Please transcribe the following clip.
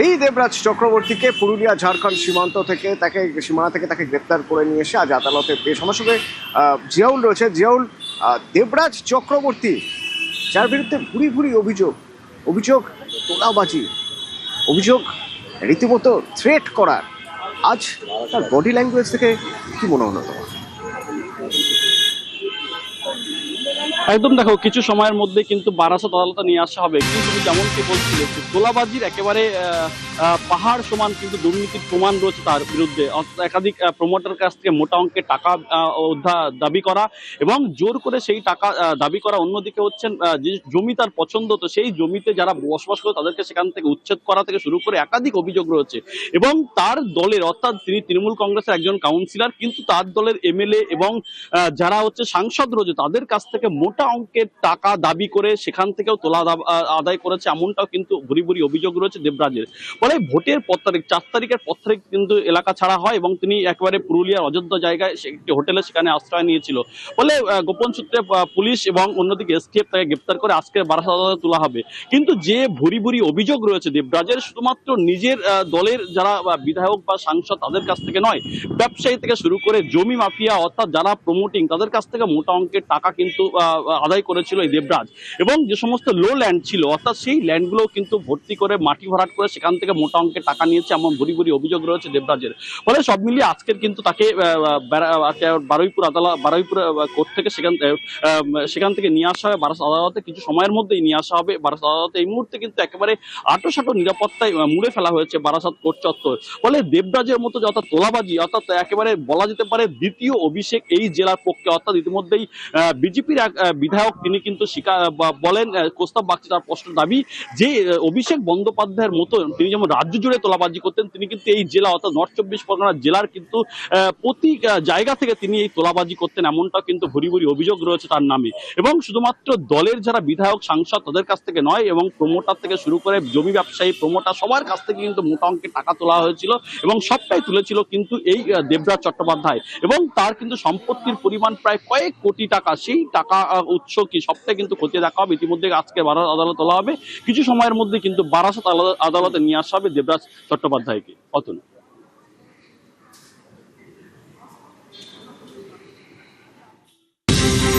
এই দেবরাজ চক্রবর্তীকে পুরুলিয়া ঝাড়খণ্ড সীমানা থেকে তাকে গ্রেপ্তার করে নিয়ে এসে আজ আদালতে পেশ। আমার সঙ্গে জিয়াউল রয়েছে। জিয়াউল, দেবরাজ চক্রবর্তী, যার বিরুদ্ধে ভুরি ভুরি অভিযোগ তোলাবাজি, অভিযোগ রীতিমতো থ্রেট করার, আজ তার বডি ল্যাঙ্গুয়েজ থেকে কি মনে হলো তোমার? একদম দেখো, কিছু সময়ের মধ্যে কিন্তু বারাসত আদালতে নিয়ে আসা হবে। কিন্তু তুমি যেমনটি বলছিলে, তোলাবাজির একেবারে পাহাড় সমান কিন্তু দুর্নীতির প্রমাণ রয়েছে তার বিরুদ্ধে। একাধিক প্রমোটার কাছ থেকে মোটা অঙ্কের টাকা দাবি করা এবং জোর করে সেই টাকা দাবি করা। অন্যদিকে হচ্ছেন যে জমি তার পছন্দ, তো সেই জমিতে যারা বসবাস করে তাদেরকে সেখান থেকে উচ্ছেদ করা থেকে শুরু করে একাধিক অভিযোগ রয়েছে। এবং তার দলের, অর্থাৎ তিনি তৃণমূল কংগ্রেসের একজন কাউন্সিলর, কিন্তু তার দলের এমএলএ এবং যারা হচ্ছে সাংসদ রয়েছে তাদের কাছ থেকে মোটা অঙ্কের টাকা দাবি করে সেখান থেকেও তোলা আদায় করেছে, এমনটাও কিন্তু ভুরি ভুরি অভিযোগ রয়েছে দেবরাজের। ফলে ভোটের 4 তারিখের পর থেকে কিন্তু এলাকা ছাড়া হয় এবং তিনি একেবারে পুরুলিয়ার অযোধ্যা জায়গায় একটি হোটেলে সেখানে আশ্রয় নিয়েছিল। ফলে গোপন সূত্রে পুলিশ এবং অন্যদিকে এসটিএফ তাকে গ্রেপ্তার করে আজকে বারাসত আদালতে তোলা হবে। কিন্তু যে ভুরি ভুরি অভিযোগ রয়েছে দেবরাজের, শুধুমাত্র নিজের দলের যারা বিধায়ক বা সাংসদ তাদের কাছ থেকে নয়, ব্যবসায়ী থেকে শুরু করে জমি মাফিয়া, অর্থাৎ যারা প্রমোটিং, তাদের কাছ থেকে মোটা অঙ্কের টাকা কিন্তু আদায় করেছিল এই দেবরাজ। এবং যে সমস্ত লো ল্যান্ড ছিল, অর্থাৎ সেই ল্যান্ডগুলো কিন্তু ভর্তি করে মাটি ভরাট করে সেখান থেকে মোটা অঙ্কের টাকা নিয়েছে, এমন ভুরি ভুরি অভিযোগ রয়েছে দেবরাজের। ফলে সব মিলিয়ে আজকের কিন্তু তাকে বারুইপুর কোর্ট থেকে সেখান থেকে নিয়ে আসা হবে বারাসত আদালতে। কিছু সময়ের মধ্যেই নিয়ে আসা হবে বারাসত আদালতে। এই মুহূর্তে কিন্তু একেবারে আঁটো নিরাপত্তায় মুড়ে ফেলা হয়েছে বারাসত কোর্ট চত্বর। ফলে দেবরাজের মতো যত তোলাবাজি, অর্থাৎ একেবারে বলা যেতে পারে দ্বিতীয় অভিষেক এই জেলার পক্ষে, অর্থাৎ ইতিমধ্যেই বিজেপির এক বিধায়ক তিনি কিন্তু বলেন, কোস্তাব বাগচি তার স্পষ্ট দাবি যে অভিষেক বন্দ্যোপাধ্যায়ের মতো তিনি যেমন রাজ্য জুড়ে তোলাবাজি করতেন, তিনি কিন্তু এই জেলা অর্থাৎ নর্থ 24 পরগনা জেলার কিন্তু প্রতি জায়গা থেকে তিনি এই তোলাবাজি করতেন, এমনটা কিন্তু ভুরি ভুরি অভিযোগ রয়েছে তার নামে। এবং শুধুমাত্র দলের যারা বিধায়ক সাংসদ তাদের কাছ থেকে নয়, এবং প্রমোটার থেকে শুরু করে জমি ব্যবসায়ী, প্রমোটার, সবার কাছ থেকে কিন্তু মোটা অঙ্কের টাকা তোলা হয়েছিল এবং সবটাই তুলেছিল কিন্তু এই দেবরাজ চট্টোপাধ্যায়। এবং তার কিন্তু সম্পত্তির পরিমাণ প্রায় কয়েক কোটি টাকা। সেই টাকা উৎস কি সবটাই কিন্তু খতিয়ে দেখা হবে। ইতিমধ্যে আজকে বারাসত আদালতে তোলা হবে। কিছু সময়ের মধ্যে কিন্তু বারাসত আদালতে নিয়ে আসা হবে দেবরাজ চট্টোপাধ্যায়কে। অতনু।